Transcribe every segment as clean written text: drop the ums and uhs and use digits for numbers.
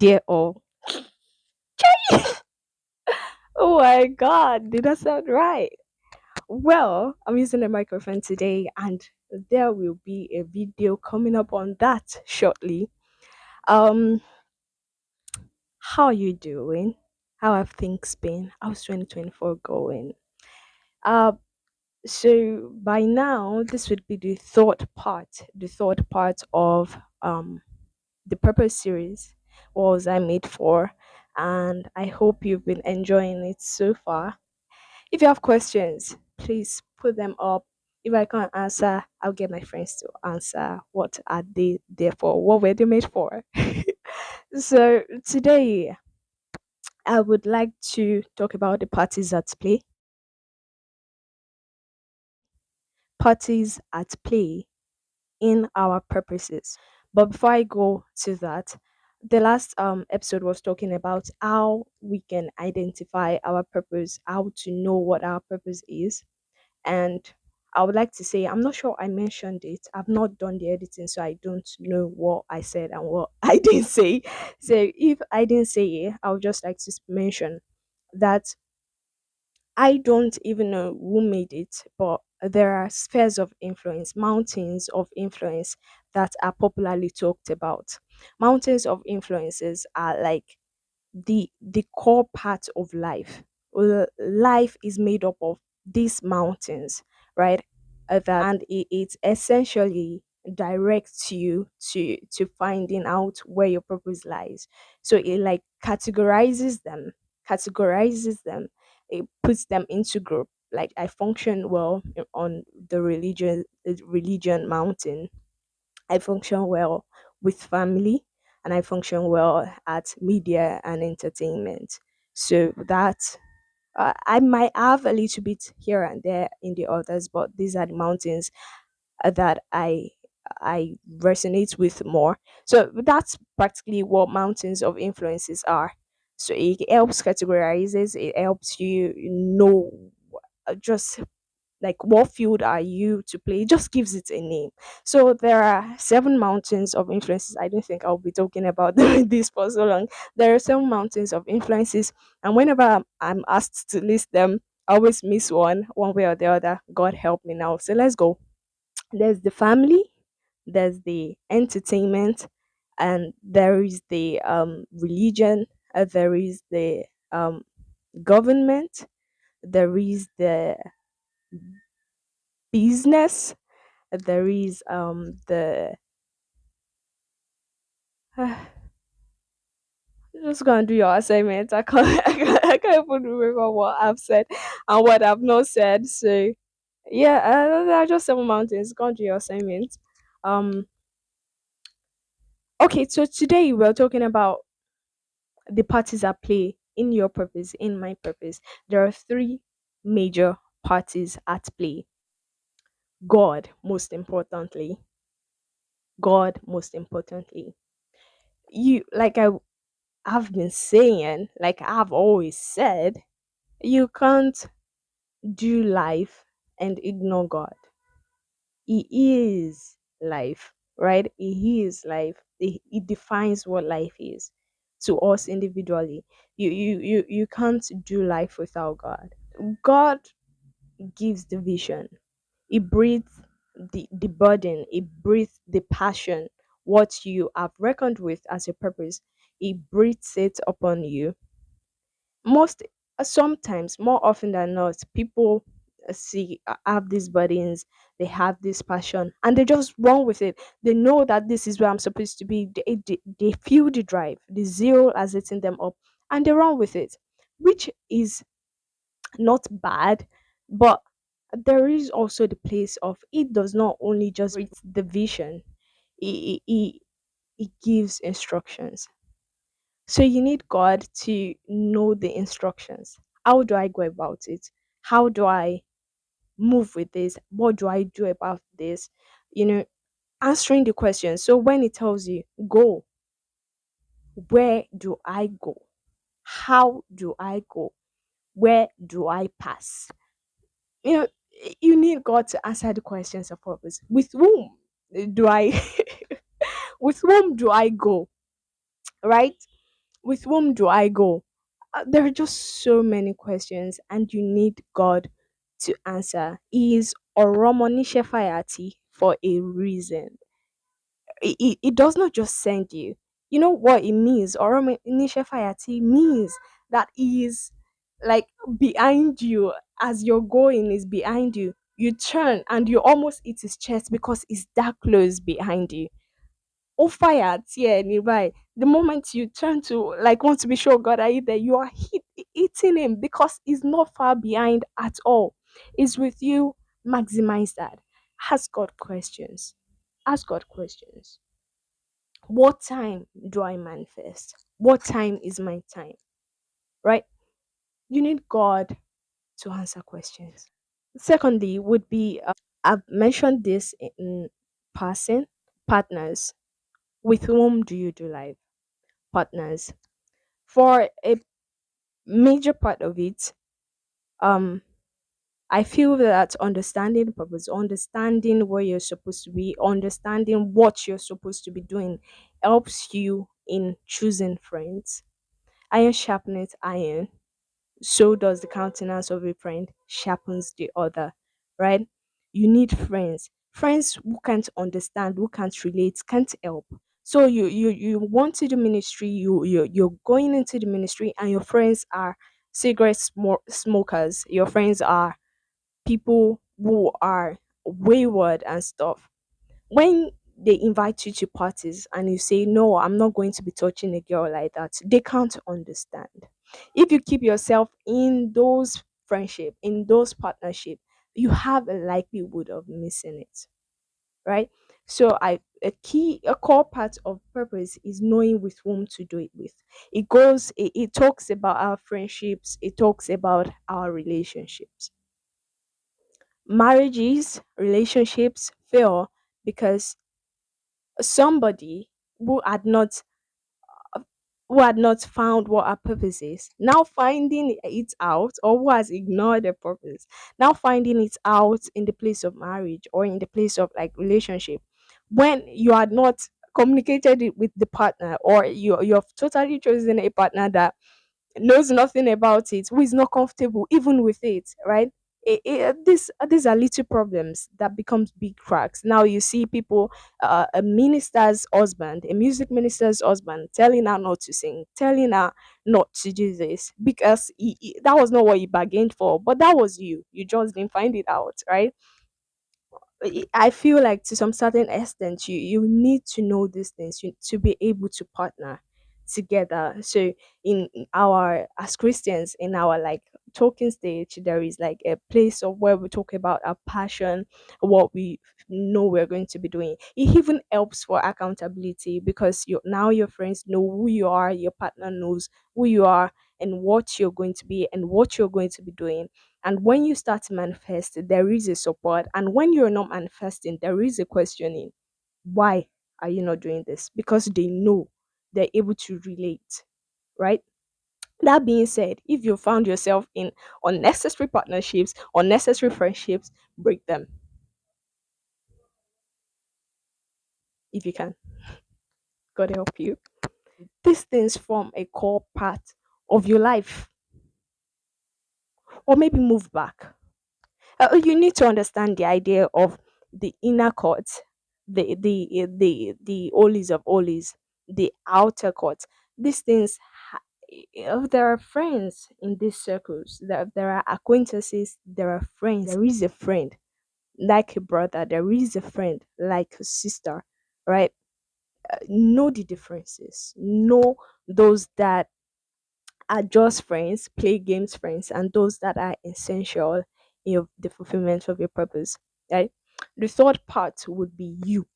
dear all. Oh my god, did that sound right? Well, I'm using a microphone today and there will be a video coming up on that shortly. Um, how are you doing? How have things been? How's 2024 going? Uh, so by now, this would be the third part of the Purpose series. What was I made for? And I hope you've been enjoying it so far. If you have questions, please put them up. If I can't answer, I'll get my friends to answer. What are they there for? What were they made for? So today, I would like to talk about the parties at play. Parties at play in our purposes. But before I go to that, the last episode was talking about how we can identify our purpose, how to know what our purpose is. And I would like to say, I'm not sure I mentioned it. I've not done the editing, so I don't know what I said and what I didn't say. So if I didn't say it, I would just like to mention that I don't even know who made it, but there are spheres of influence, mountains of influence that are popularly talked about. Mountains of influences are like the core part of life. Life is made up of these mountains, right? And it essentially directs you to finding out where your purpose lies. So it like categorizes them. It puts them into group. Like I function well on the religion mountain. I function well with family, and I function well at media and entertainment. So that I might have a little bit here and there in the others, but these are the mountains that I resonate with more. So that's practically what mountains of influences are. So it helps categorizes. It helps you know just like what field are you to play. It just gives it a name. So there are seven mountains of influences. I don't think I'll be talking about this for so long. There are seven mountains of influences, and whenever I'm asked to list them, I always miss one way or the other. God help me now. So let's go. There's the family, there's the entertainment, and there is the religion, there is the government, there is the business, there is the just gonna do your assignment. I can't I can't even remember what I've said and what I've not said. So yeah, there are just seven mountains. Go and do your assignment. Um okay, so today we're talking about the parties at play in your purpose, in my purpose. There are three major parties at play. God, most importantly. God, most importantly. You like I've been saying, like I've always said, you can't do life and ignore God. He is life, right? He is life. It defines what life is to us individually. You can't do life without God. God gives the vision. He breathes the burden. He breathes the passion. What you have reckoned with as a purpose, He breathes it upon you. Most sometimes, more often than not, people have these burdens, they have this passion, and they just run with it. They know that this is where I'm supposed to be. They feel the drive, the zeal has eaten them up, and they run with it, which is not bad. But there is also the place of it does not only just reach the vision, it gives instructions. So you need God to know the instructions. How do I go about it? How do I move with this? What do I do about this? You know, answering the question. So when it tells you go, where do I go? How do I go? Where do I pass? You know, you need God to answer the questions of purpose. With whom do I with whom do I go? Right? With whom do I go? There are just so many questions, and you need God to answer. He is Oromonishe Fayati for a reason. It does not just send you. You know what it means? Oromonishe Fayati means that He is like behind you as you're going, is behind you. You turn and you almost hit his chest because he's that close behind you. Oh, fire, yeah, nearby. The moment you turn to like want to be sure God are you there, you are hitting him because he's not far behind at all. He's with you. Maximize that. Ask God questions. Ask God questions. What time do I manifest? What time is my time? Right? You need God to answer questions. Secondly, would be I've mentioned this in passing. Partners. With whom do you do life? Partners. For a major part of it, um, I feel that understanding purpose, understanding where you're supposed to be, understanding what you're supposed to be doing helps you in choosing friends. Iron sharpens iron, so does the countenance of a friend sharpens the other, right? You need friends. Friends who can't understand, who can't relate, can't help. So you want to do ministry, you're going into the ministry and your friends are smokers. Your friends are people who are wayward and stuff. When they invite you to parties and you say, no, I'm not going to be touching a girl like that, they can't understand. If you keep yourself in those friendship, in those partnership, you have a likelihood of missing it, right? So a core part of purpose is knowing with whom to do it with. It talks about our friendships, it talks about our relationships. Marriages, relationships fail because somebody who had not who had not found what our purpose is, now finding it out, or who has ignored the purpose, now finding it out in the place of marriage or in the place of like relationship, when you had not communicated it with the partner, or you've totally chosen a partner that knows nothing about it, who is not comfortable even with it, right? These are little problems that becomes big cracks. Now you see people, a minister's husband, a music minister's husband, telling her not to sing, telling her not to do this because that was not what he bargained for, but that was you. You just didn't find it out, right? I feel like to some certain extent, you need to know these things to be able to partner together. So in our as Christians, in our like talking stage, there is like a place of where we talk about our passion, what we know we're going to be doing. It even helps for accountability because your friends know who you are, your partner knows who you are and what you're going to be and what you're going to be doing. And when you start to manifest, there is a support. And when you're not manifesting, there is a questioning. Why are you not doing this? Because they know they're able to relate, right? That being said, if you found yourself in unnecessary partnerships, unnecessary friendships, break them if you can. God help you. These things form a core part of your life, or maybe move back. You need to understand the idea of the inner court, the holies of holies, the outer court. These things, there are friends in these circles. There are acquaintances. There are friends. There is a friend like a brother. There is a friend like a sister, right? Know the differences. Know those that are just friends, play games friends, and those that are essential in the fulfillment of your purpose. Right? The third part would be you.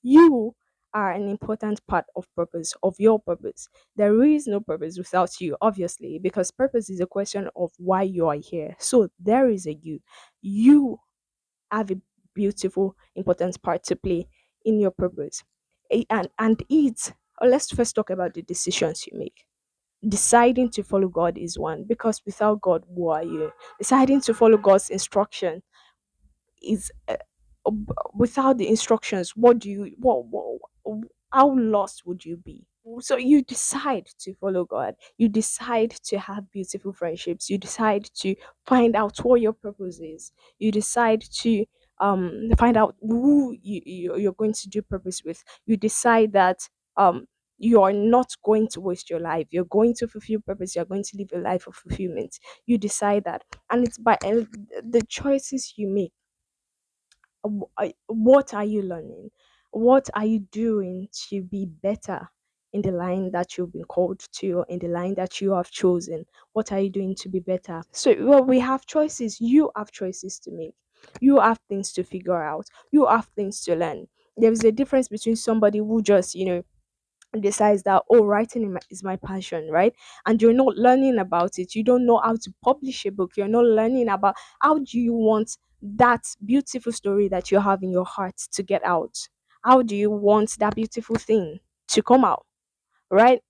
You are an important part of purpose, of your purpose. There is no purpose without you, obviously, because purpose is a question of why you are here. So there is a you. You have a beautiful, important part to play in your purpose. Let's first talk about the decisions you make. Deciding to follow God is one, because without God, who are you? Deciding to follow God's instruction is without the instructions, what do you what how lost would you be? So you decide to follow God. You decide to have beautiful friendships. You decide to find out what your purpose is. You decide to find out who you're going to do purpose with. You decide that you are not going to waste your life. You're going to fulfill purpose. You're going to live a life of fulfillment. You decide that, and it's by the choices you make. What are you learning? What are you doing to be better in the line that you've been called to, or in the line that you have chosen? What are you doing to be better? So, well, we have choices. You have choices to make. You have things to figure out. You have things to learn. There is a difference between somebody who just, decides that, oh, writing is my passion, right? And you're not learning about it. You don't know how to publish a book. You're not learning about how do you want that beautiful story that you have in your heart to get out. How do you want that beautiful thing to come out, right?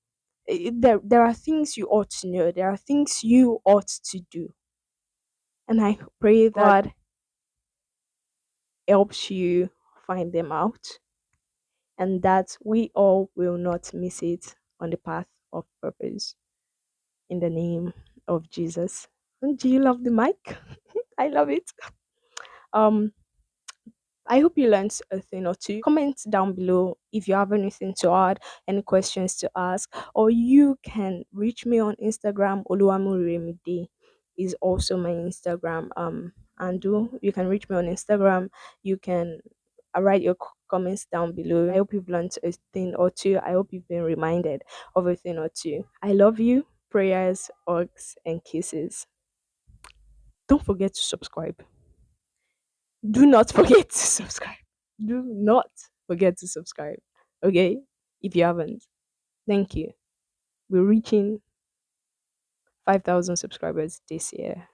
There are things you ought to know. There are things you ought to do. And I pray that God helps you find them out, and that we all will not miss it on the path of purpose. In the name of Jesus. And do you love the mic? I love it. Um, I hope you learned a thing or two. Comment down below if you have anything to add, any questions to ask, or you can reach me on Instagram. Oluwamuremide is also my Instagram handle. You can reach me on Instagram. You can write your comments down below. I hope you've learned a thing or two. I hope you've been reminded of a thing or two. I love you. Prayers, hugs, and kisses. Don't forget to subscribe. Do not forget to subscribe. Do not forget to subscribe. Okay? If you haven't. Thank you. We're reaching 5,000 subscribers this year.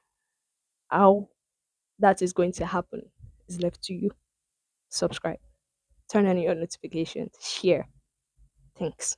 How that is going to happen is left to you. Subscribe. Turn on your notifications. Share. Thanks.